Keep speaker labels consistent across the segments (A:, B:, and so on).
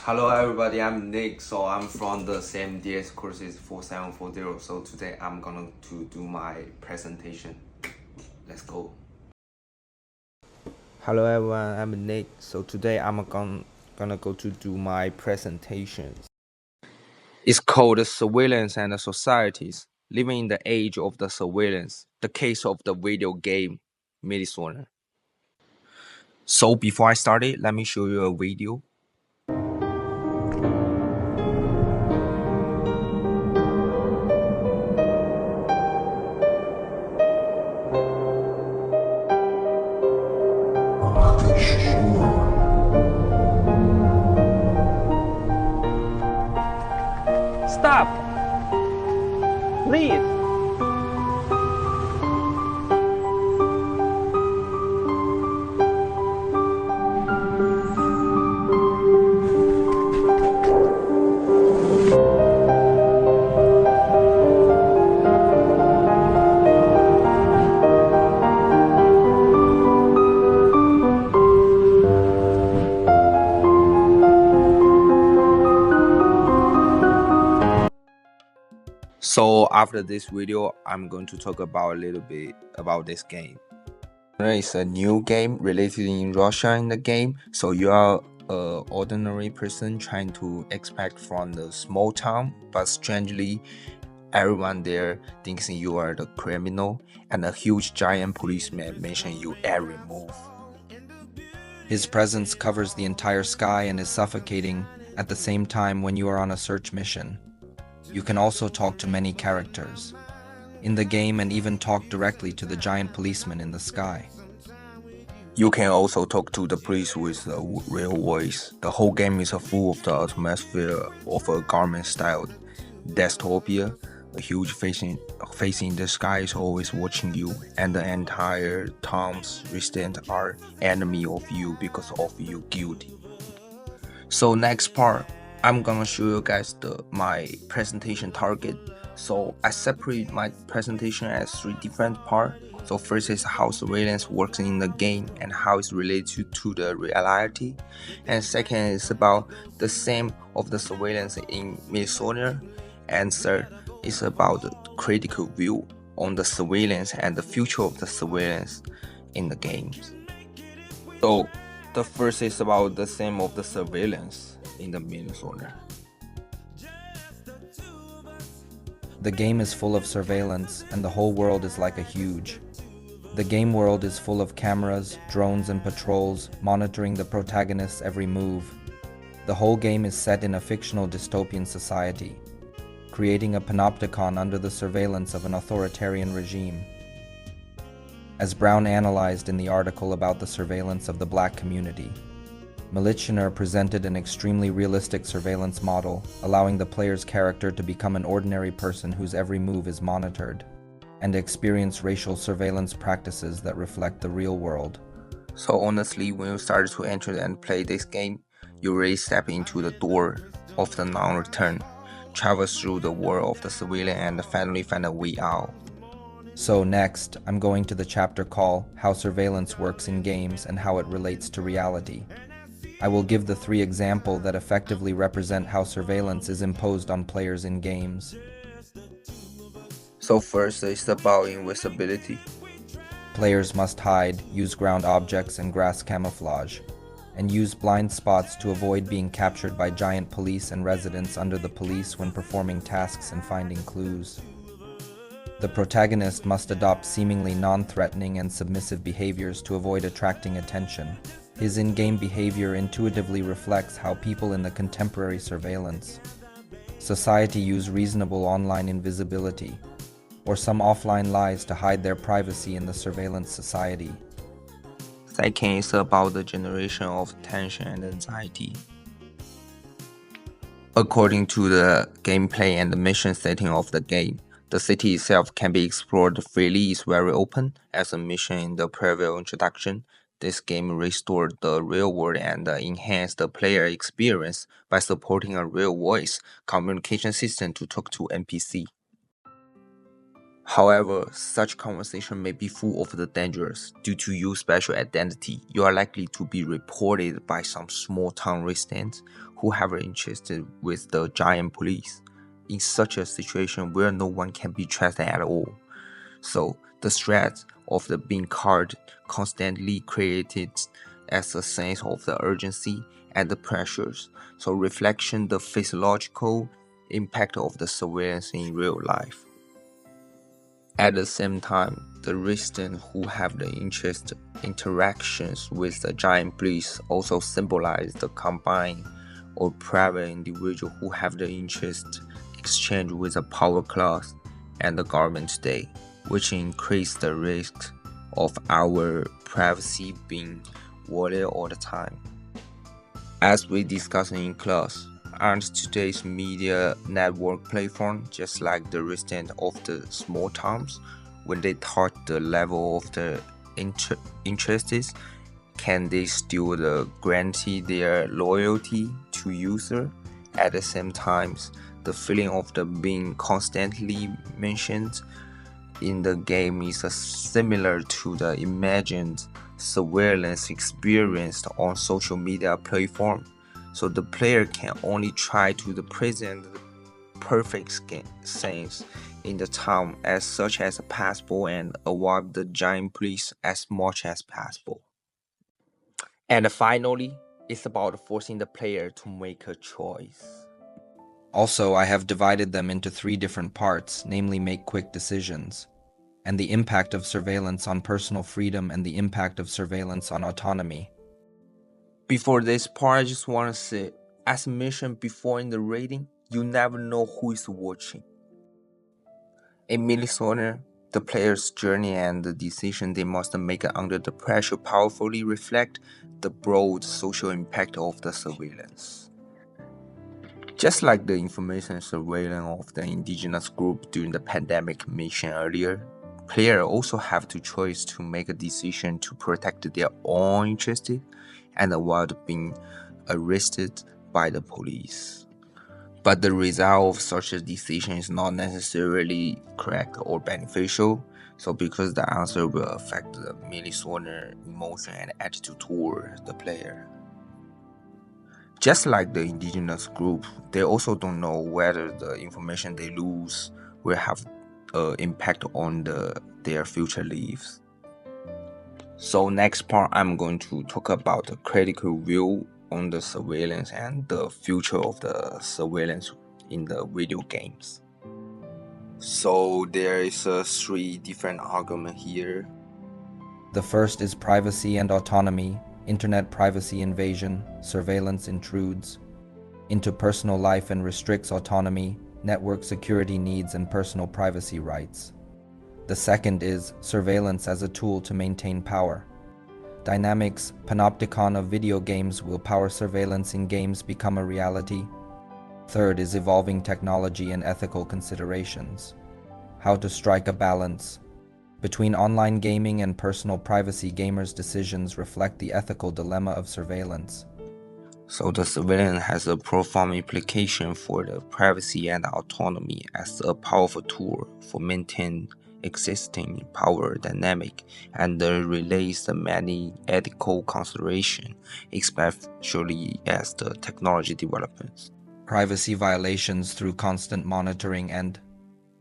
A: Hello everybody, I'm Nick. So I'm from the same DS courses 4740. So today I'm gonna to do my presentation. Let's go. Hello everyone, I'm Nick. So today I'm gonna go to do my presentation. It's called Surveillance and Societies, Living in the Age of the Surveillance, the case of the video game Militsioner. So before I start it, let me show you a video.
B: Stop! Please!
A: So after this video, I'm going to talk about a little bit about this game. It's a new game related in Russia in the game. So you are an ordinary person trying to expect from the small town, but strangely, everyone there thinks you are the criminal, and a huge giant policeman mentions you every move. His presence covers the entire sky and is suffocating at the same time when you are on a search mission. You can also talk to many characters in the game and even talk directly to the giant policeman in the sky. You can also talk to the police with a real voice. The whole game is full of the atmosphere of a government-style dystopia. A huge facing the sky is always watching you, and the entire town's residents are enemy of you because of your guilty. So next part, I'm gonna show you guys my presentation target. So I separate my presentation as 3 different parts. So first is how surveillance works in the game and how it's related to the reality. And second is about the same of the surveillance in Militsioner. And third is about the critical view on the surveillance and the future of the surveillance in the games. So the first is about the same of the surveillance in the Militsioner. The game is full of surveillance, and the whole world is like a huge. The game world is full of cameras, drones, and patrols monitoring the protagonist's every move. The whole game is set in a fictional dystopian society, creating a panopticon under the surveillance of an authoritarian regime. As Brown analyzed in the article about the surveillance of the black community, Militsioner presented an extremely realistic surveillance model, allowing the player's character to become an ordinary person whose every move is monitored, and experience racial surveillance practices that reflect the real world. So honestly, when you start to enter and play this game, you really step into the door of the non-return, travel through the world of the civilian, and finally find a way out. So next, I'm going to the chapter called How Surveillance Works in Games and How It Relates to Reality. I will give the 3 examples that effectively represent how surveillance is imposed on players in games. So first is about invisibility. Players must hide, use ground objects and grass camouflage, and use blind spots to avoid being captured by giant police and residents under the police when performing tasks and finding clues. The protagonist must adopt seemingly non-threatening and submissive behaviors to avoid attracting attention. His in-game behavior intuitively reflects how people in the contemporary surveillance society use reasonable online invisibility, or some offline lies to hide their privacy in the surveillance society. Second is about the generation of tension and anxiety. According to the gameplay and the mission setting of the game, the city itself can be explored freely. It's very open. As a mission in the previous introduction, this game restored the real world and enhanced the player experience by supporting a real voice communication system to talk to NPC. However, such conversation may be full of the dangers. Due to your special identity, you are likely to be reported by some small town residents who have an interest with the giant police in such a situation where no one can be trusted at all. So the threat of the being caught constantly created as a sense of the urgency and the pressures. So reflection the physiological impact of the surveillance in real life. At the same time, the residents who have the interest interactions with the giant police also symbolize the combined or private individual who have the interest exchange with a power class and the government today, which increase the risk of our privacy being violated all the time. As we discussed in class, aren't today's media network platform just like the resident of the small towns when they thought the level of the interests, can they still guarantee their loyalty to user? At the same time, the feeling of the being constantly mentioned in the game is similar to the imagined surveillance experienced on social media platform. So the player can only try to present the perfect scenes in the town as such as possible and avoid the giant police as much as possible. And finally, it's about forcing the player to make a choice. Also, I have divided them into 3 different parts, namely make quick decisions, and the impact of surveillance on personal freedom and the impact of surveillance on autonomy. Before this part, I just want to say, as mentioned before in the rating, you never know who is watching. In Militsioner, the player's journey and the decision they must make under the pressure powerfully reflect the broad social impact of the surveillance. Just like the information surveillance of the indigenous group during the pandemic mentioned earlier, players also have to choose to make a decision to protect their own interests and avoid being arrested by the police. But the result of such a decision is not necessarily correct or beneficial, so because the answer will affect the Militsioner emotion and attitude toward the player. Just like the indigenous group, they also don't know whether the information they lose will have an impact on their future lives. So next part, I'm going to talk about the critical view on the surveillance and the future of the surveillance in the video games. So there is 3 different arguments here. The first is privacy and autonomy. Internet privacy invasion, surveillance intrudes into personal life and restricts autonomy, network security needs, and personal privacy rights. The second is surveillance as a tool to maintain power. Dynamics, panopticon of video games will power surveillance in games become a reality. Third is evolving technology and ethical considerations. How to strike a balance. Between online gaming and personal privacy, gamers' decisions reflect the ethical dilemma of surveillance. So the surveillance has a profound implication for the privacy and autonomy as a powerful tool for maintaining existing power dynamic and relays many ethical considerations, especially as the technology develops. Privacy violations through constant monitoring and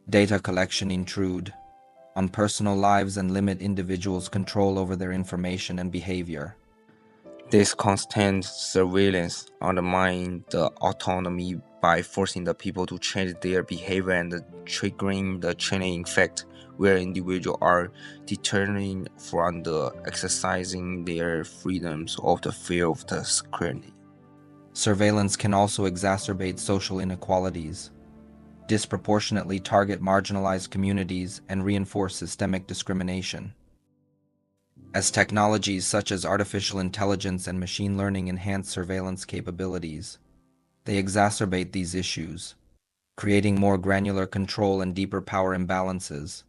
A: data collection intrude on personal lives and limit individuals' control over their information and behavior. This constant surveillance undermines the autonomy by forcing the people to change their behavior and triggering the chilling effect where individuals are deterred from exercising their freedoms of the fear of the security. Surveillance can also exacerbate social inequalities, disproportionately target marginalized communities, and reinforce systemic discrimination. As technologies such as artificial intelligence and machine learning enhance surveillance capabilities, they exacerbate these issues, creating more granular control and deeper power imbalances.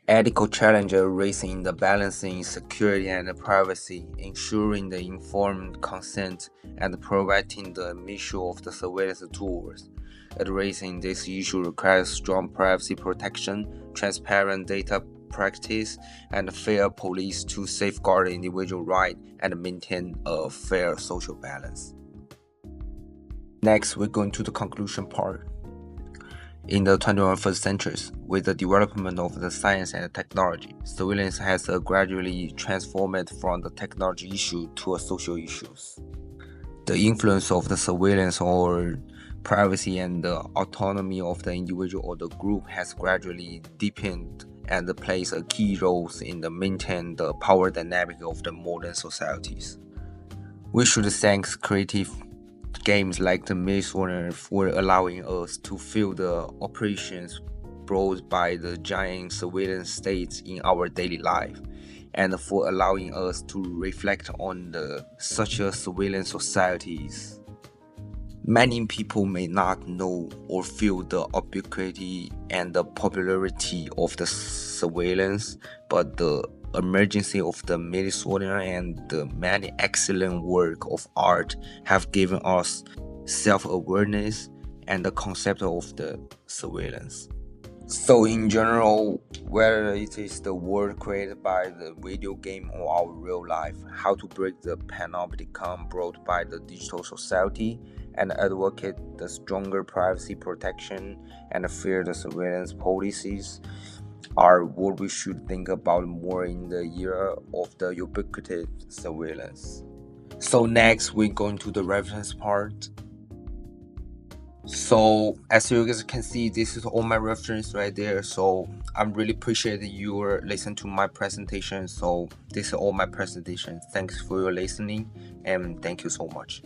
A: Ethical challenges raising the balancing security and privacy, ensuring the informed consent, and providing the measure of the surveillance tools. Addressing this issue requires strong privacy protection, transparent data practice, and fair police to safeguard individual rights and maintain a fair social balance. Next, we're going to the conclusion part. In the 21st century, with the development of the science and technology, surveillance has gradually transformed from the technology issue to a social issue. The influence of the surveillance or privacy and the autonomy of the individual or the group has gradually deepened and plays a key role in the maintain the power dynamic of the modern societies. We should thank creative games like the Militsioner for allowing us to feel the operations brought by the giant surveillance states in our daily life, and for allowing us to reflect on such a surveillance societies. Many people may not know or feel the ubiquity and the popularity of the surveillance, but the emergency of the Militsioner and the many excellent work of art have given us self-awareness and the concept of the surveillance. So in general, whether it is the world created by the video game or our real life, how to break the panopticon brought by the digital society and advocate the stronger privacy protection and fear the surveillance policies are what we should think about more in the era of the ubiquitous surveillance. So next, we're going to the reference part. So as you guys can see, this is all my reference right there. So I'm really appreciate you listen to my presentation. So this is all my presentation. Thanks for your listening and thank you so much.